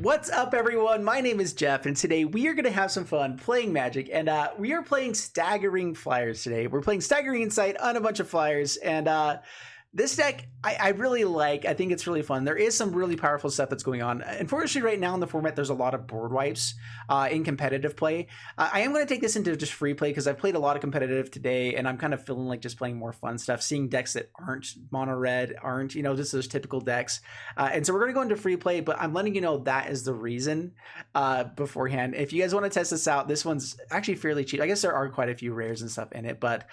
What's up, everyone? My name is Jeff, and today we are going to have some fun playing Magic, and we are playing Staggering Flyers today. We're playing Staggering Insight on a bunch of Flyers, and this deck I really like. I think it's really fun. There is some really powerful stuff that's going on. Unfortunately, right now in the format, there's a lot of board wipes in competitive play. I am going to take this into just free play because I've played a lot of competitive today, and I'm kind of feeling like just playing more fun stuff, seeing decks that aren't mono red, aren't, you know, just those typical decks. And so we're going to go into free play, but I'm letting you know that is the reason beforehand. If you guys want to test this out, this one's actually fairly cheap. I guess there are quite a few rares and stuff in it, but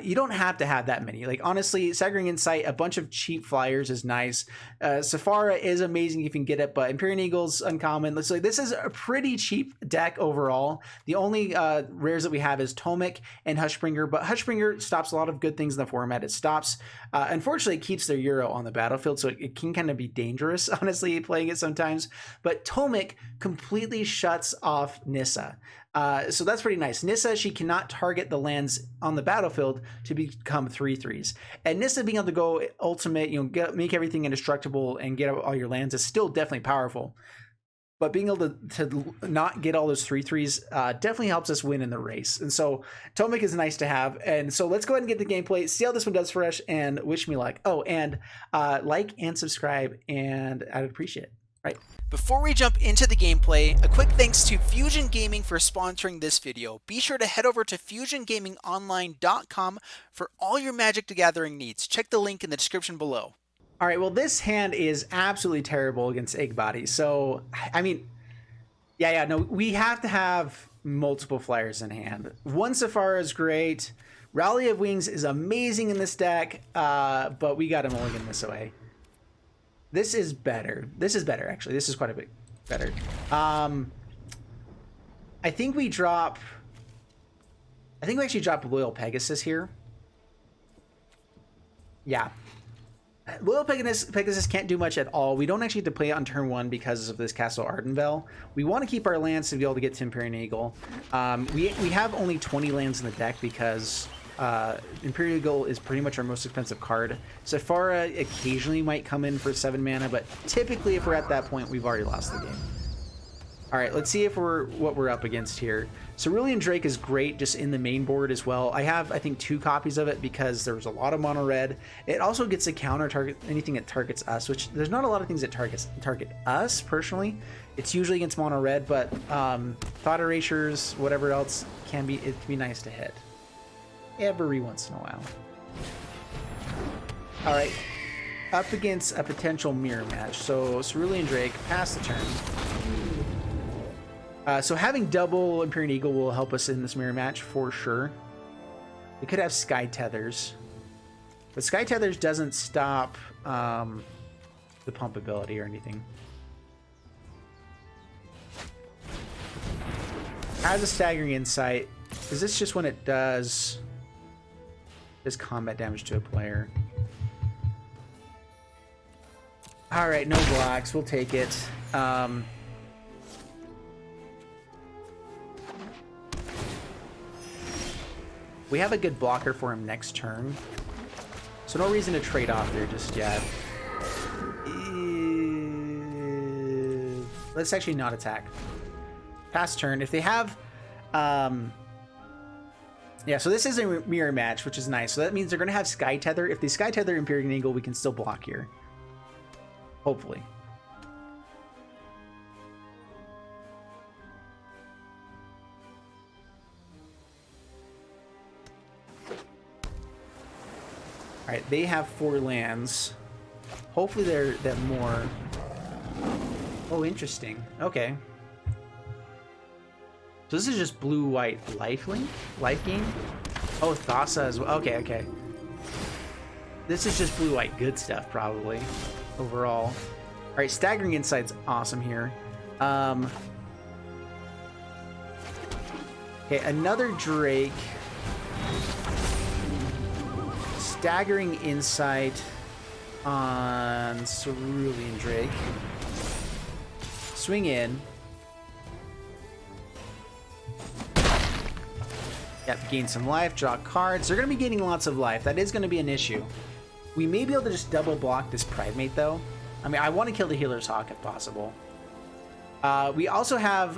you don't have to have that many. Like, honestly, Staggering Insight, a bunch of cheap flyers is nice. Safara is amazing if you can get it, but Empyrean Eagle's uncommon. Let's say this is a pretty cheap deck overall. The only rares that we have is Tomic and Hushbringer, but Hushbringer stops a lot of good things in the format. It stops, unfortunately, it keeps their Euro on the battlefield, so it can kind of be dangerous, honestly, playing it sometimes. But Tomic completely shuts off Nissa. So that's pretty nice. Nissa, she cannot target the lands on the battlefield to become 3/3s. And Nissa being able to go ultimate, you know, make everything indestructible and get all your lands is still definitely powerful. But being able to not get all those 3/3s definitely helps us win in the race. And so Tomic is nice to have. And so let's go ahead and get the gameplay, see how this one does for us, and wish me luck. Oh, and like and subscribe, and I'd appreciate it. Right. Before we jump into the gameplay, a quick thanks to Fusion Gaming for sponsoring this video. Be sure to head over to fusiongamingonline.com for all your Magic the Gathering needs. Check the link in the description below. All right, well, this hand is absolutely terrible against Egg Body. So, I mean, no, we have to have multiple flyers in hand. One Safara is great. Rally of Wings is amazing in this deck, but we got to mulligan this away. This is better. This is better, actually. This is quite a bit better. I think we drop... I think we actually drop Loyal Pegasus here. Yeah. Loyal Pegasus can't do much at all. We don't actually get to play it on turn 1 because of this Castle Ardenvale. We want to keep our lands to be able to get to Empyrean Eagle. We have only 20 lands in the deck because... Imperial Eagle is pretty much our most expensive card. Safara occasionally might come in for 7 mana, but typically if we're at that point, we've already lost the game. All right, let's see if what we're up against here. Cerulean Drake is great just in the main board as well. I have, I think, 2 copies of it because there was a lot of mono red. It also gets to counter target anything that targets us, which there's not a lot of things that target us personally. It's usually against mono red, but Thought Erasures, whatever else, it can be nice to hit every once in a while. All right, up against a potential mirror match. So Cerulean Drake, pass the turn. So having double Empyrean Eagle will help us in this mirror match for sure. We could have Sky Tethers, but Sky Tethers doesn't stop the pump ability or anything. Has a Staggering Insight. Is this just when it does combat damage to a player? All right, no blocks. We'll take it. We have a good blocker for him next turn, so no reason to trade off there just yet. Let's actually not attack. Pass turn. If they have... yeah, so this is a mirror match, which is nice. So that means they're going to have Sky Tether. If they Sky Tether Empyrean Eagle, we can still block here. Hopefully. Alright, they have 4 lands. Hopefully they're more... Oh, interesting. Okay. So this is just blue-white lifelink? Life gain? Oh, Thassa as well. Okay, okay. This is just blue-white good stuff, probably, overall. All right, Staggering Insight's awesome here. Okay, another Drake. Staggering Insight on Cerulean Drake. Swing in. Yep, gain some life, draw cards. They're going to be gaining lots of life. That is going to be an issue. We may be able to just double block this Primate, though. I mean, I want to kill the Healer's Hawk if possible. We also have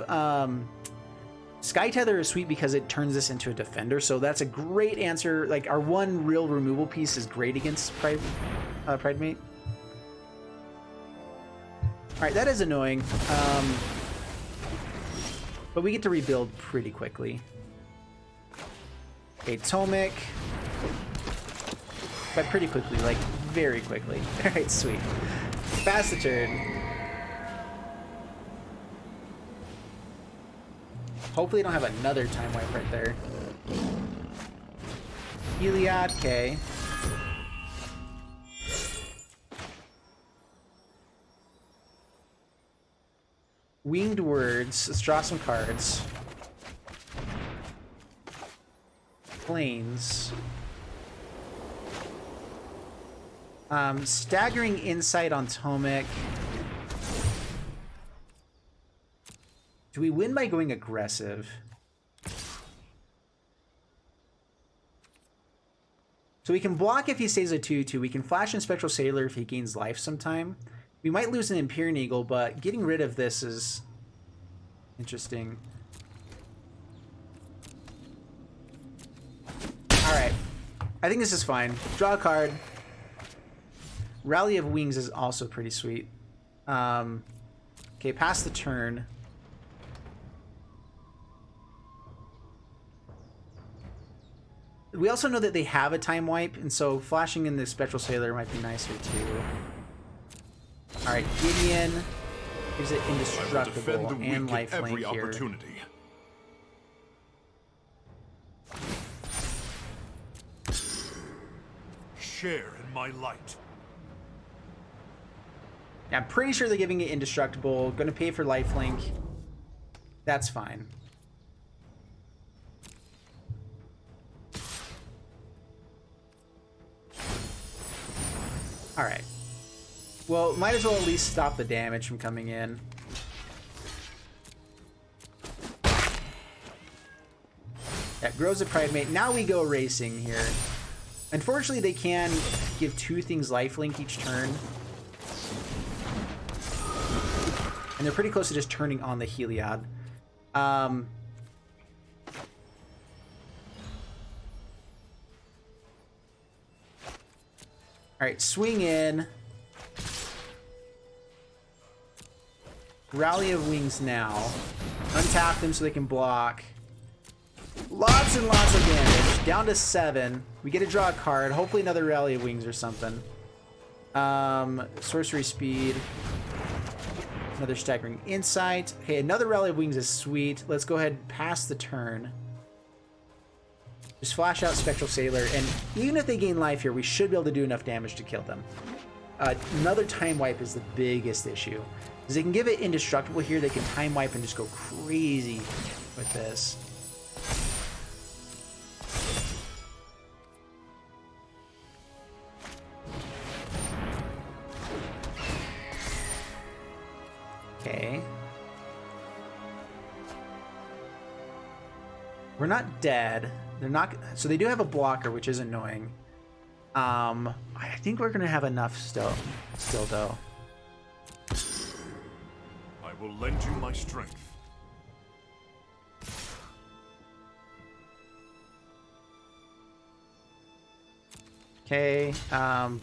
Sky Tether is sweet because it turns this into a defender, so that's a great answer. Like, our one real removal piece is great against Pride Mate. All right, that is annoying, but we get to rebuild pretty quickly. Okay, Tomic, but pretty quickly, like very quickly. All right, sweet. Pass the turn. Hopefully I don't have another time wipe right there. Heliod, okay. Winged Words, let's draw some cards. Planes. Staggering Insight on Tomic. Do we win by going aggressive? So we can block if he stays a 2/2. We can flash in Spectral Sailor if he gains life sometime. We might lose an Empyrean Eagle, but getting rid of this is interesting. Alright. I think this is fine. Draw a card. Rally of Wings is also pretty sweet. Okay, pass the turn. We also know that they have a time wipe, and so flashing in the Spectral Sailor might be nicer too. Alright, Gideon gives it indestructible and lifelink here. Share in my light. Yeah, I'm pretty sure they're giving it indestructible. Gonna pay for lifelink. That's fine. Alright. Well, might as well at least stop the damage from coming in. That grows a Pride Mate. Now we go racing here. Unfortunately, they can give 2 things lifelink each turn. And they're pretty close to just turning on the Heliod. Alright, swing in. Rally of Wings now. Untap them so they can block. Lots and lots of damage. Down to 7. We get to draw a card. Hopefully another Rally of Wings or something. Sorcery Speed. Another Staggering Insight. Okay, another Rally of Wings is sweet. Let's go ahead and pass the turn. Just flash out Spectral Sailor, and even if they gain life here, we should be able to do enough damage to kill them. Another time wipe is the biggest issue. Because they can give it indestructible here, they can time wipe and just go crazy with this. Okay. We're not dead. They're not, so they do have a blocker, which is annoying. I think we're gonna have enough still though. I will lend you my strength. Okay,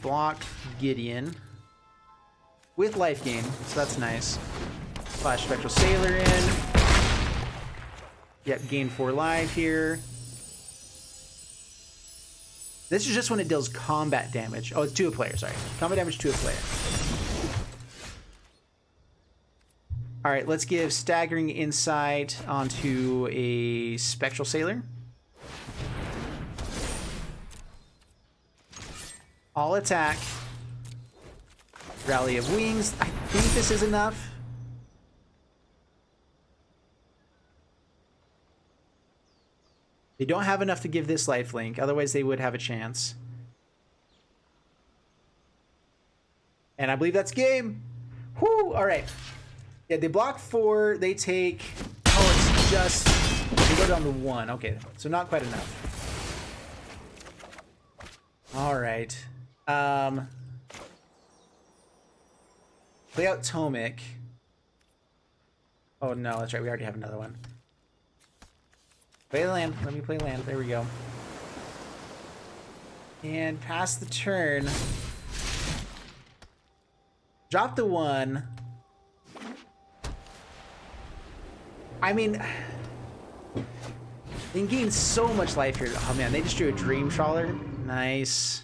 block Gideon with life gain, so that's nice. Flash Spectral Sailor in. Yep, gain 4 life here. This is just when it deals combat damage. Oh, it's to a player, sorry. Combat damage to a player. Alright, let's give Staggering Insight onto a Spectral Sailor. All attack. Rally of Wings. I think this is enough. They don't have enough to give this lifelink, otherwise they would have a chance. And I believe that's game. Whoo! All right. Yeah, they block 4. They take. Oh, it's just. They go down to 1. Okay, so not quite enough. All right. Play out Tomic. Oh no, that's right. We already have another one. Play land. Let me play land. There we go. And pass the turn. Drop the 1. I mean, they gain so much life here. Oh man, they just drew a Dream Trawler. Nice.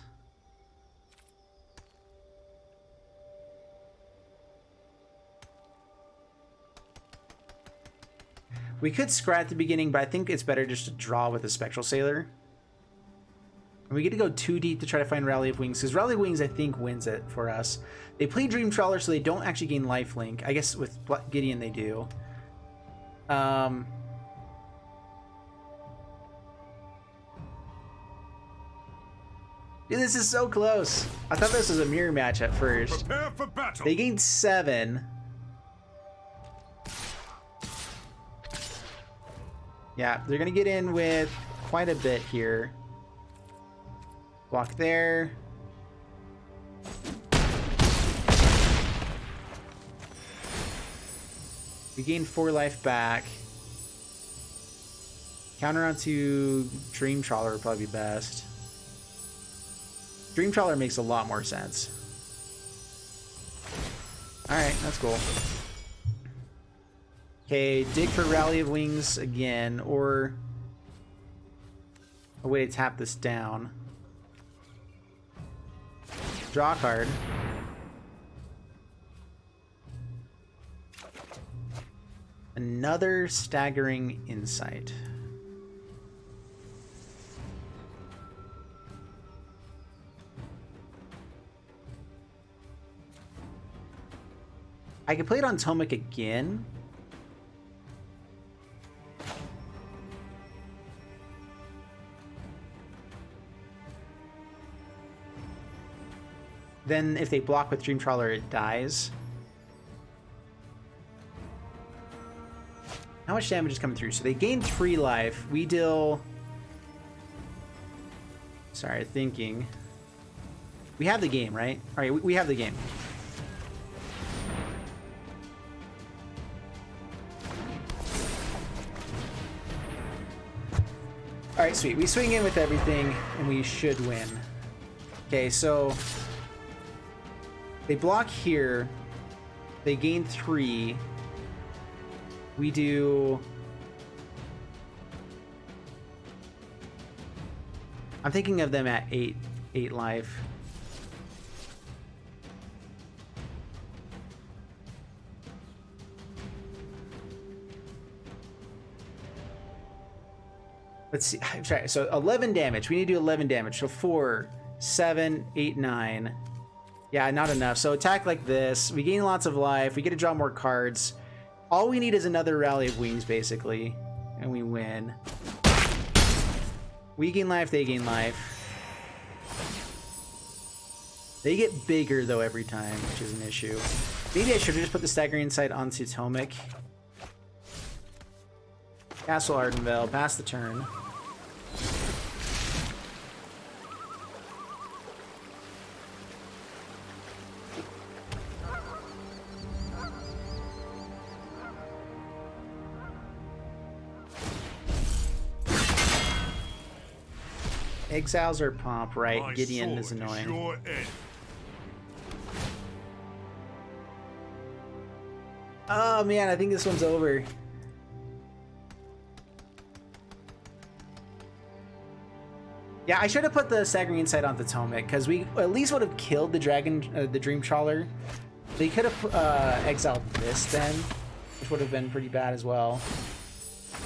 We could scry at the beginning, but I think it's better just to draw with a Spectral Sailor. And we get to go too deep to try to find Rally of Wings, because Rally of Wings, I think, wins it for us. They play Dream Trawler, so they don't actually gain lifelink. I guess with Gideon they do. Dude, this is so close. I thought this was a mirror match at first. Prepare for battle. They gained 7. Yeah, they're gonna get in with quite a bit here. Block there. We gain 4 life back. Counter onto Dream Trawler would probably be best. Dream Trawler makes a lot more sense. Alright, that's cool. Okay, dig for Rally of Wings again, or a way to tap this down. Draw a card. Another Staggering Insight. I could play it on Tomic again. Then if they block with Dream Trawler, it dies. How much damage is coming through? So they gain 3 life. We deal... Sorry, thinking. We have the game, right? All right, we have the game. All right, sweet. We swing in with everything, and we should win. Okay, so they block here. They gain 3. We do... I'm thinking of them at 8 life. Let's see. Sorry, so 11 damage. We need to do 11 damage. So 4, 7, 8, 9. Yeah, not enough. So attack like this. We gain lots of life. We get to draw more cards. All we need is another Rally of Wings, basically. And we win. We gain life, they gain life. They get bigger, though, every time, which is an issue. Maybe I should have just put the Staggering Insight onto Tomic. Castle Ardenvale, pass the turn. Exiles are pomp, right? My Gideon is sword annoying. your end. Oh man, I think this one's over. Yeah, I should have put the Staggering Insight on the Tomic, because we at least would have killed the the Dream Trawler. They could have exiled this then, which would have been pretty bad as well.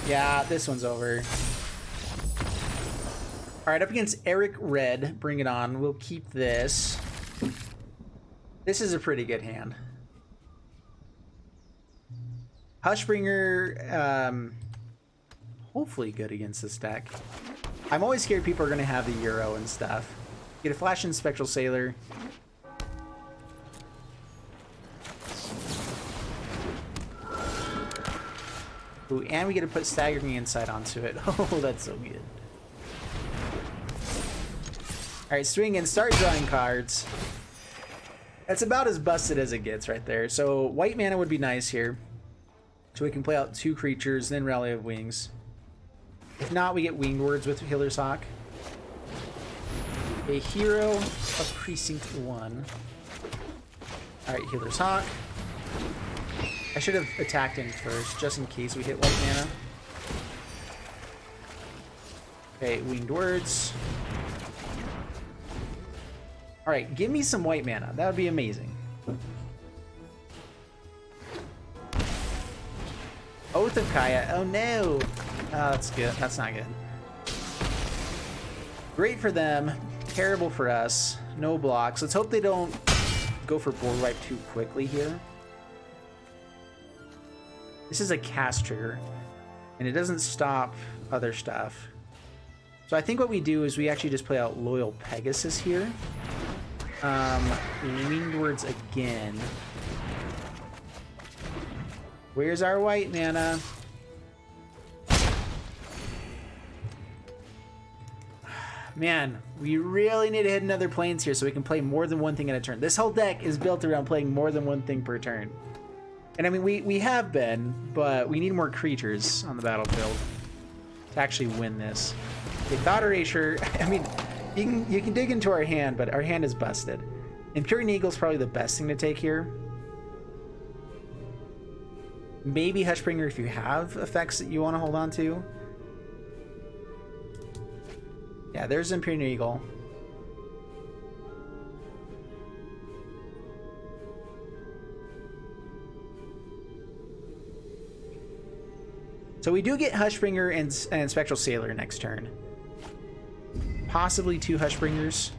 Yeah, this one's over. All right, up against Eric Red, bring it on. We'll keep this. This is a pretty good hand. Hushbringer, hopefully good against this deck. I'm always scared people are going to have the Euro and stuff. Get a Flash and Spectral Sailor. Ooh, and we get to put Staggering Insight onto it. Oh, that's so good. Alright, swing and start drawing cards. That's about as busted as it gets right there. So white mana would be nice here. So we can play out 2 creatures, then Rally of Wings. If not, we get Winged Words with Healer's Hawk. A hero of Precinct 1. Alright, Healer's Hawk. I should have attacked in first, just in case we hit white mana. Okay, Winged Words. Alright, give me some white mana. That would be amazing. Oath of Kaya. Oh no! Oh, that's good. That's not good. Great for them. Terrible for us. No blocks. Let's hope they don't go for board wipe too quickly here. This is a cast trigger, and it doesn't stop other stuff. So I think what we do is we actually just play out Loyal Pegasus here. Winged Words again. Where's our white mana? Man, we really need to hit another planes here so we can play more than one thing at a turn. This whole deck is built around playing more than one thing per turn. And I mean, we have been, but we need more creatures on the battlefield to actually win this. Okay, Thought Erasure, I mean, you can dig into our hand, but our hand is busted. Empyrean Eagle is probably the best thing to take here. Maybe Hushbringer if you have effects that you want to hold on to. Yeah, there's Empyrean Eagle. So we do get Hushbringer and Spectral Sailor next turn. Possibly 2 Hushbringers.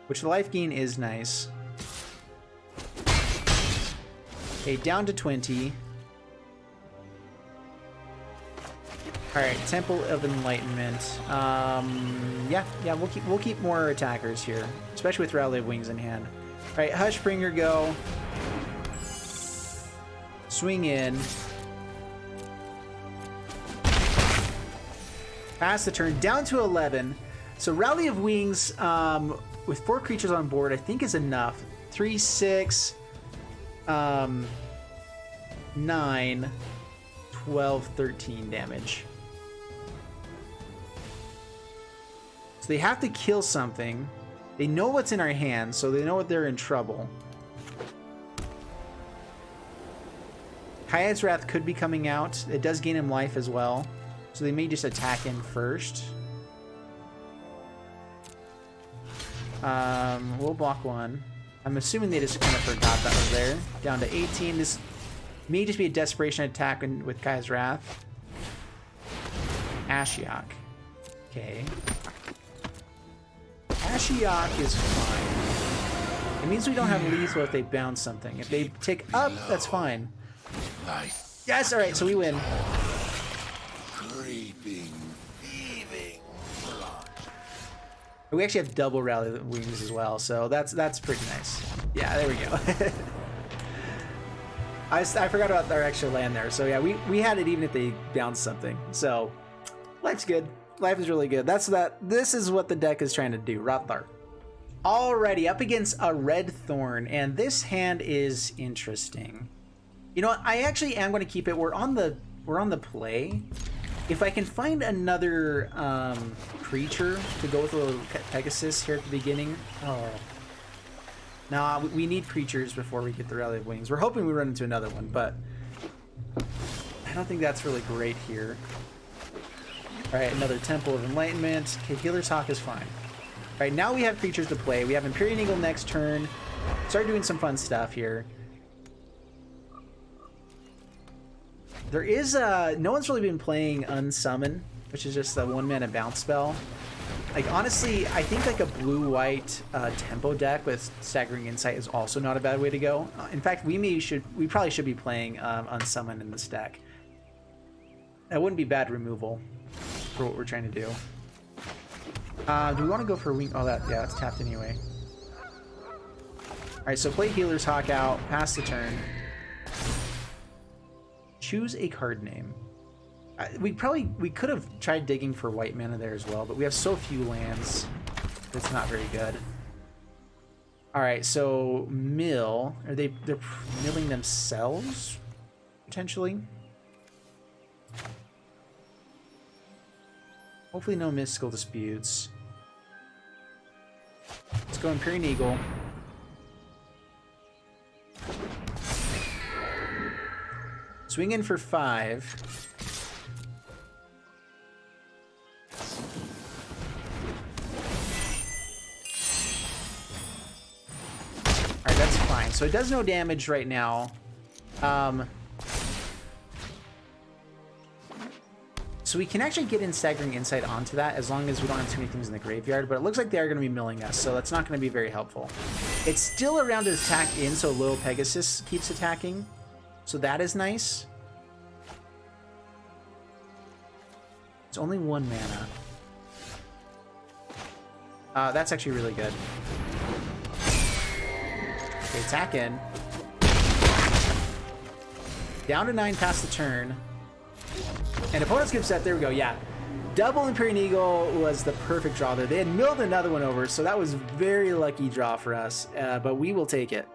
Which the life gain is nice. Okay, down to 20. Alright, Temple of Enlightenment. Yeah, we'll keep more attackers here. Especially with Rally of Wings in hand. Alright, Hushbringer go. Swing in. Pass the turn. Down to 11. So Rally of Wings, with 4 creatures on board, I think is enough. 3, 6, 9, 12, 13 damage. So they have to kill something. They know what's in our hands, so they know what they're in trouble. Kaya's Wrath could be coming out. It does gain him life as well. So they may just attack in first. We'll block 1. I'm assuming they just kind of forgot that was there. Down to 18. This may just be a desperation attack with Kaya's Wrath. Ashiok. Okay. Ashiok is fine. It means we don't have lethal if they bounce something. If they tick up, that's fine. Yes, alright, so we win. Creeping, thieving blood. We actually have double Rally Wings as well, so that's pretty nice. Yeah, there we go. I forgot about our extra land there. So yeah, we had it even if they bounced something. So life's good. Life is really good. This is what the deck is trying to do. Rothar. Alrighty, up against a Red Thorn, and this hand is interesting. You know what? I actually am going to keep it. We're on the play. If I can find another creature to go with a little Pegasus here at the beginning. Oh. Nah, we need creatures before we get the Rally of Wings. We're hoping we run into another one, but I don't think that's really great here. Alright, another Temple of Enlightenment. Okay, Healer's Hawk is fine. Alright, now we have creatures to play. We have Empyrean Eagle next turn. Start doing some fun stuff here. There is no one's really been playing Unsummon, which is just a 1-mana bounce spell. Like honestly, I think like a blue-white tempo deck with Staggering Insight is also not a bad way to go. In fact, we probably should be playing Unsummon in this deck. That wouldn't be bad removal for what we're trying to do. Do we want to go for wing? Oh, yeah, it's tapped anyway. All right, so play Healer's Hawk out, pass the turn. Choose a card name. We could have tried digging for white mana there as well, but we have so few lands. It's not very good. All right, so mill. They're milling themselves potentially? Hopefully no mystical disputes. Let's go Empyrean Eagle. Swing in for 5. Alright, that's fine. So it does no damage right now. So we can actually get in Staggering Insight onto that as long as we don't have too many things in the graveyard, but it looks like they are going to be milling us, so that's not going to be very helpful. It's still around to attack in, so Low Pegasus keeps attacking, so that is nice. It's only 1 mana. That's actually really good. Okay, attack in. Down to 9 past the turn. And opponents get set. There we go. Yeah. Double Empyrean Eagle was the perfect draw there. They had milled another one over, so that was very lucky draw for us. But we will take it.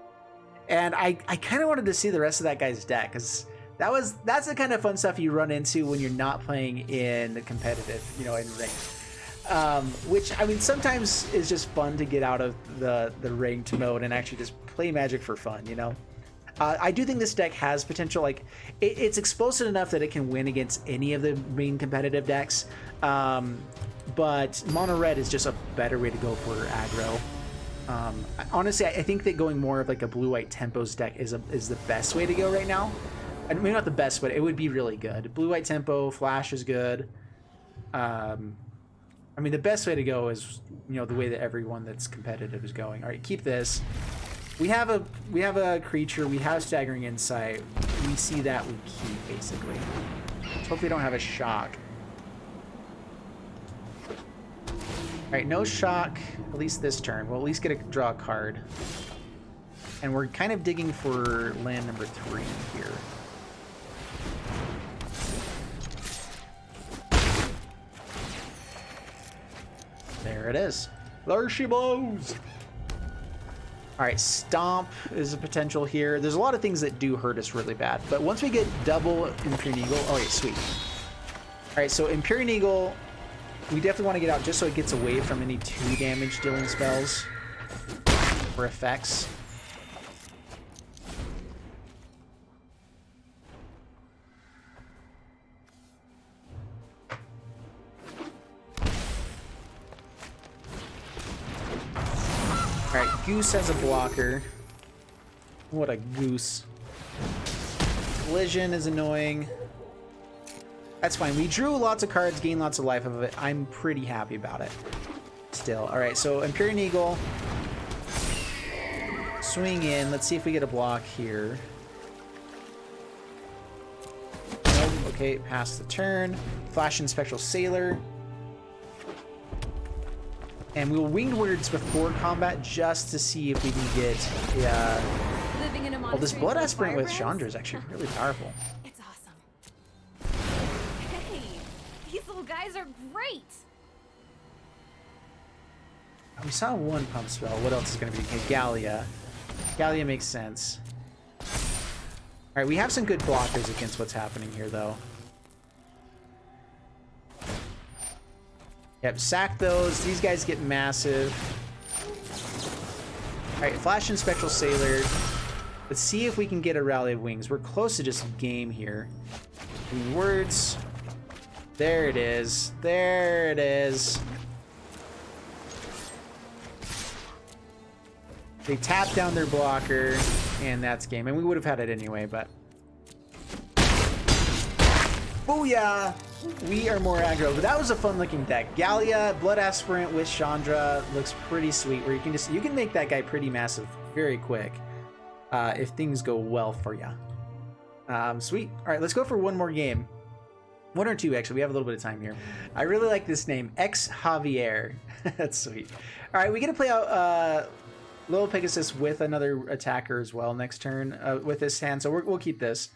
And I kind of wanted to see the rest of that guy's deck, because that's the kind of fun stuff you run into when you're not playing in the competitive, you know, in ranked. Which, I mean, sometimes is just fun to get out of the ranked mode and actually just play Magic for fun, you know? I do think this deck has potential. Like, it's explosive enough that it can win against any of the main competitive decks. But mono red is just a better way to go for aggro. Honestly, I think that going more of like a blue-white tempos deck is the best way to go right now. I mean, not the best, but it would be really good. Blue-white tempo, flash is good. I mean, the best way to go is, you know, the way that everyone that's competitive is going. All right, keep this. We have a creature. We have Staggering Insight. We see that we keep, basically. Let's hope they don't have a shock. All right, no shock, at least this turn. We'll at least get a draw a card. And we're kind of digging for land number 3 here. There it is. There she blows. All right, Stomp is a potential here. There's a lot of things that do hurt us really bad, but once we get double Empyrean Eagle, oh wait, sweet. All right, so Empyrean Eagle, we definitely want to get out just so it gets away from any 2 damage dealing spells or effects. Alright, Goose has a blocker. What a goose. Collision is annoying. That's fine. We drew lots of cards, gained lots of life of it. I'm pretty happy about it. Still. Alright, so Empyrean Eagle. Swing in. Let's see if we get a block here. Nope. Okay, pass the turn. Flash and Spectral Sailor. And we will Winged Words before combat just to see if we can get well, this Blood Aspirant with Chandra is actually really powerful. It's awesome. Hey, these little guys are great. We saw 1 pump spell. What else is going to be? Okay, Gallia. Gallia makes sense. Alright, we have some good blockers against what's happening here, though. Yep, sack those. These guys get massive. Alright, Flash and Spectral Sailor. Let's see if we can get a Rally of Wings. We're close to just game here. Words. There it is. There it is. They tap down their blocker, and that's game. And we would have had it anyway, but... Booyah! We are more aggro, but that was a fun-looking deck. Gallia, Blood Aspirant with Chandra looks pretty sweet. Where you can make that guy pretty massive very quick if things go well for you. Sweet. All right, let's go for one more game. 1 or 2 actually. We have a little bit of time here. I really like this name, X Javier. That's sweet. All right, we get to play out Little Pegasus with another attacker as well next turn with this hand, so we'll keep this.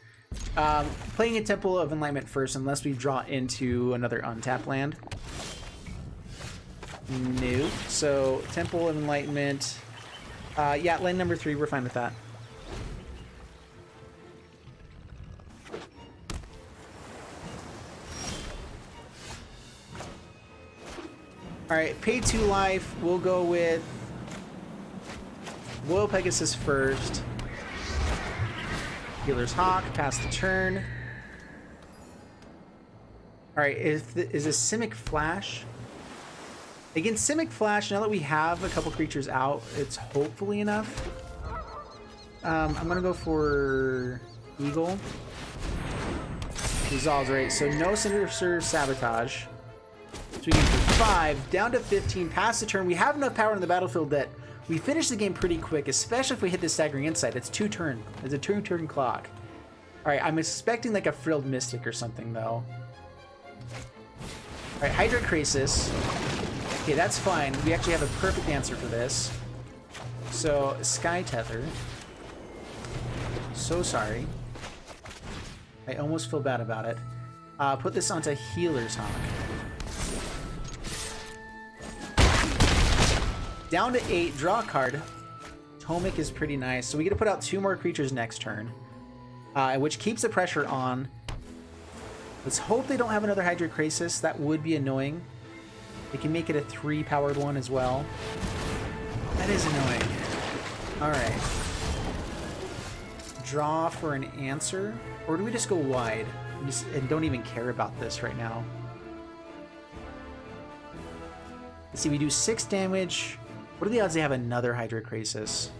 Playing a Temple of Enlightenment first, unless we draw into another untapped land. No. So Temple of Enlightenment. Yeah, lane number 3, we're fine with that. Alright, pay 2 life. We'll go with Royal Pegasus first. Healer's Hawk, pass the turn. Alright, is this Simic Flash? Against Simic Flash, now that we have a couple creatures out, it's hopefully enough. I'm gonna go for Eagle. Resolves, right? So no Sinister Sabotage. So we get to 5, down to 15, pass the turn. We have enough power in the battlefield that we finish the game pretty quick, especially if we hit the Staggering Insight. It's 2 turn. It's a 2-turn clock. Alright, I'm expecting like a Frilled Mystic or something, though. Alright, Hydra Krasis. Okay, that's fine. We actually have a perfect answer for this. So, Sky Tether. So sorry. I almost feel bad about it. Put this onto Healer's Hawk. Down to 8, draw a card. Tomic is pretty nice. So we get to put out 2 more creatures next turn, which keeps the pressure on. Let's hope they don't have another Hydra Krasis. That would be annoying. They can make it a 3-powered one as well. That is annoying. Alright. Draw for an answer? Or do we just go wide and don't even care about this right now? Let's see, we do 6 damage. What are the odds they have another Hydra Krasis?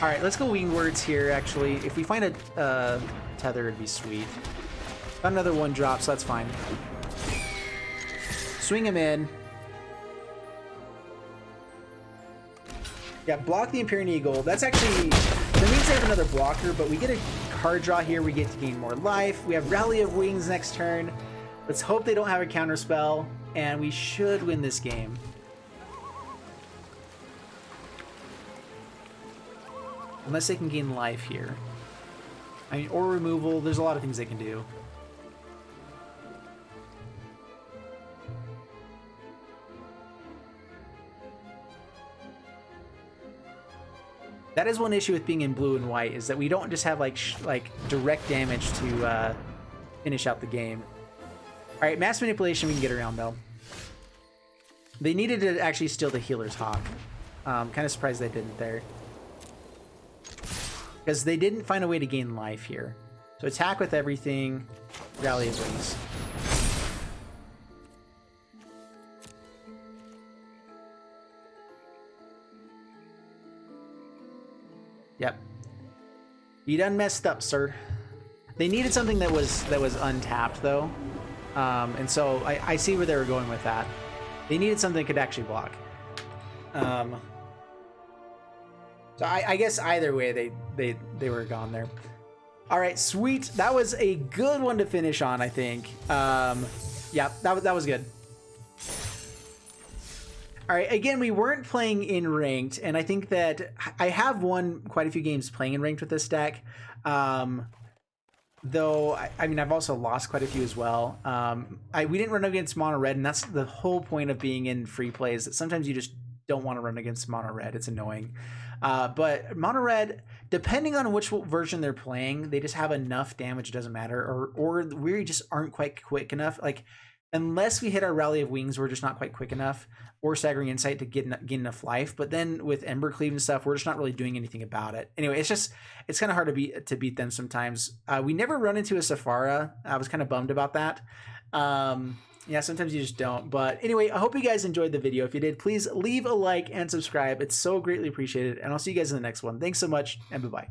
Alright, let's go Winged Words here, actually. If we find a Tether, it'd be sweet. Got another 1-drop, so that's fine. Swing him in. Yeah, block the Empyrean Eagle. That's actually... That means they have another blocker, but we get a card draw here. We get to gain more life. We have Rally of Wings next turn. Let's hope they don't have a counter spell, and we should win this game. Unless they can gain life here. I mean, or removal. There's a lot of things they can do. That is one issue with being in blue and white, is that we don't just have like direct damage to finish out the game. All right, mass manipulation we can get around though. They needed to actually steal the Healer's Hawk. Kind of surprised they didn't there, because they didn't find a way to gain life here. So attack with everything, Rally of Wings. Yep. You done messed up, sir. They needed something that was untapped though. And so I see where they were going with that. They needed something that could actually block. So I guess either way they were gone there. All right, sweet. That was a good one to finish on, I think. Yeah, that was good. All right, again, we weren't playing in ranked, and I think that I have won quite a few games playing in ranked with this deck. Though, I mean, I've also lost quite a few as well. We didn't run against mono red, and that's the whole point of being in free play, is that sometimes you just don't want to run against mono red. It's annoying. But mono red, depending on which version they're playing, they just have enough damage, it doesn't matter, or we just aren't quite quick enough. Like, unless we hit our Rally of Wings, we're just not quite quick enough, or Staggering Insight to get enough life. But then with Embercleave and stuff, we're just not really doing anything about it. Anyway, it's kind of hard to beat them sometimes. We never run into a Sephara. I was kind of bummed about that. Yeah, sometimes you just don't. But anyway, I hope you guys enjoyed the video. If you did, please leave a like and subscribe. It's so greatly appreciated. And I'll see you guys in the next one. Thanks so much, and bye-bye.